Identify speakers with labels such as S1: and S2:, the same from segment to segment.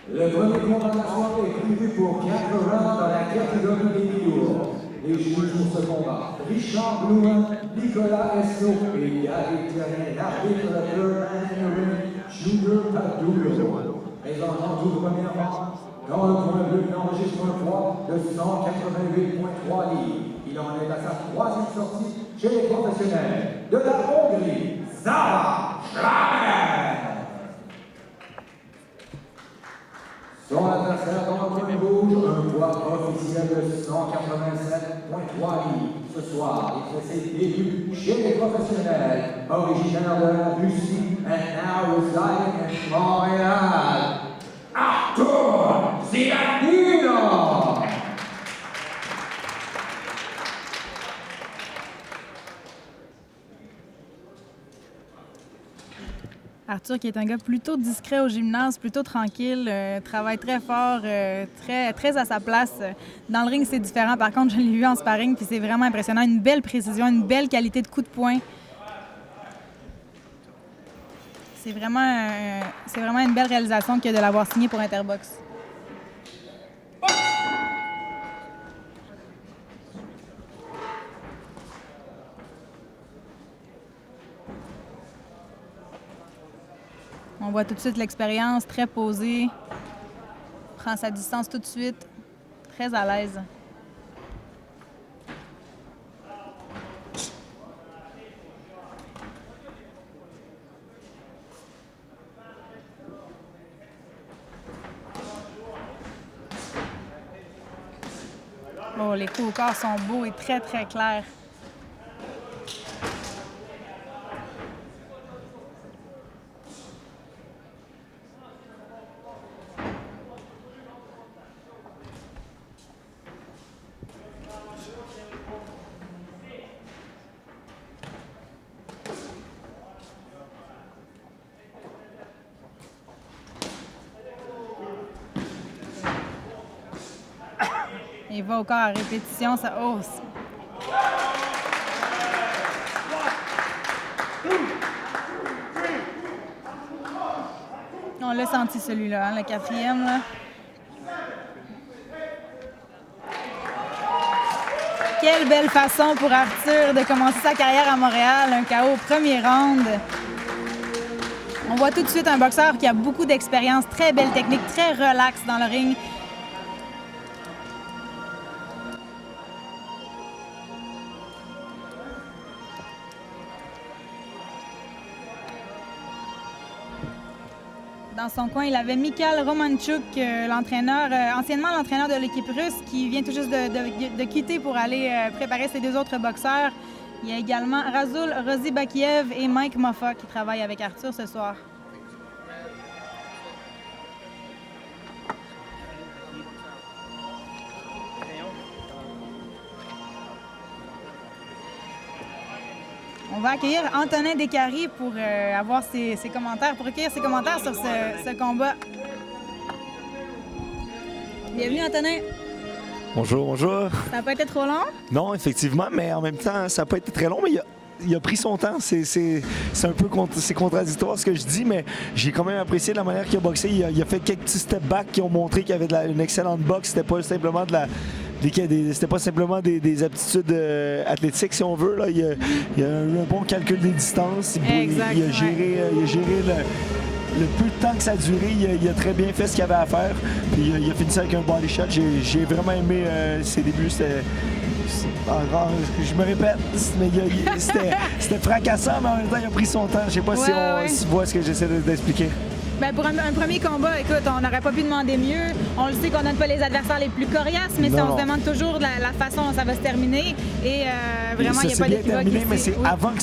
S1: Le premier combat de la soirée est prévu pour 4 rounds dans la catégorie des mi-lourds. Les juges pour ce combat, Richard Blouin, Nicolas Esno et Gary Thierry, l'arbitre de Third Man in the Ring, Junior Padulo. Présentant tout premier round, dans le point bleu, il enregistre un poids de 188,3 livres. Il en est à sa troisième sortie chez les professionnels de la Hongrie, Zara Schlager. Son adversaire dans le coin rouge, un poids officiel de 187,3 livres. Ce soir, il fait ses débuts chez les professionnels, originaire de la Russie and now residing in Montréal. Arthur Zianino!
S2: Arthur, qui est un gars plutôt discret au gymnase, plutôt tranquille, travaille très fort, très à sa place. Dans le ring, c'est différent. Par contre, je l'ai vu en sparring, puis c'est vraiment impressionnant. Une belle précision, une belle qualité de coup de poing. C'est vraiment une belle réalisation que de l'avoir signé pour Interbox. On voit tout de suite l'expérience, très posée, prend sa distance tout de suite, très à l'aise. Oh, les coups au corps sont beaux et très, très clairs. Il va au corps à répétition, ça hausse. On l'a senti celui-là, hein, le quatrième. Là. Quelle belle façon pour Arthur de commencer sa carrière à Montréal, un KO au premier round. On voit tout de suite un boxeur qui a beaucoup d'expérience, très belle technique, très relax dans le ring. Dans son coin, il avait Mikhail Romanchuk, anciennement l'entraîneur de l'équipe russe, qui vient tout juste de quitter pour aller préparer ses deux autres boxeurs. Il y a également Razul Rozibakiev et Mike Moffa qui travaillent avec Arthur ce soir. On va accueillir Antonin Descaries pour avoir ses commentaires, pour recueillir ses commentaires sur ce combat. Bienvenue, Antonin.
S3: Bonjour, bonjour.
S2: Ça n'a pas été trop long?
S3: Non, effectivement, mais en même temps, ça n'a pas été très long, mais il a pris son temps. C'est un peu c'est contradictoire ce que je dis, mais j'ai quand même apprécié la manière qu'il a boxé. Il a fait quelques petits step back qui ont montré qu'il avait une excellente boxe. C'était pas simplement c'était pas simplement des aptitudes athlétiques, si on veut. Là. Il a eu un bon calcul des distances. Il a géré le peu de temps que ça a duré. Il a très bien fait ce qu'il avait à faire. Puis il a fini ça avec un body shot. J'ai vraiment aimé ses débuts. Je me répète, mais c'était fracassant, mais en même temps, il a pris son temps. Je sais pas si on voit ce que j'essaie d'expliquer.
S2: Bien, pour un premier combat, écoute, on n'aurait pas pu demander mieux. On le sait qu'on n'a pas les adversaires les plus coriaces, mais on se demande toujours la façon dont ça va se terminer. Et vraiment, il n'y a pas d'équivoque.
S3: Mais c'est avant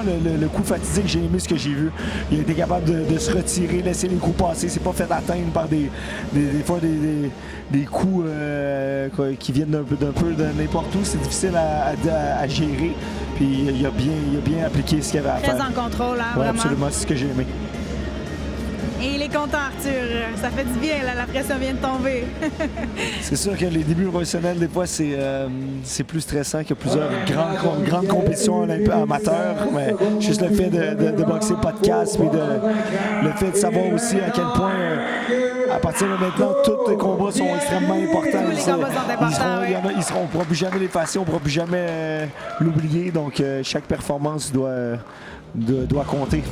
S3: le coup fatidique, j'ai aimé ce que j'ai vu. Il a été capable de se retirer, laisser les coups passer. C'est pas fait atteindre par des fois des coups qui viennent d'un peu de n'importe où. C'est difficile à gérer. Puis il a bien appliqué ce qu'il avait à faire.
S2: Très en contrôle, hein,
S3: ouais,
S2: vraiment.
S3: Absolument, c'est ce que j'ai aimé.
S2: Et il est content, Arthur. Ça fait du bien, là, la pression vient de tomber.
S3: C'est sûr que les débuts professionnels, des fois, c'est plus stressant que plusieurs grandes compétitions amateurs. Mais juste le fait de boxer pas de casque, puis le fait de savoir aussi à quel point, à partir de maintenant, tous les combats sont extrêmement importants.
S2: Tous les combats sont importants,
S3: On ne pourra plus jamais l'effacer, on ne pourra plus jamais l'oublier. Donc, chaque performance doit compter.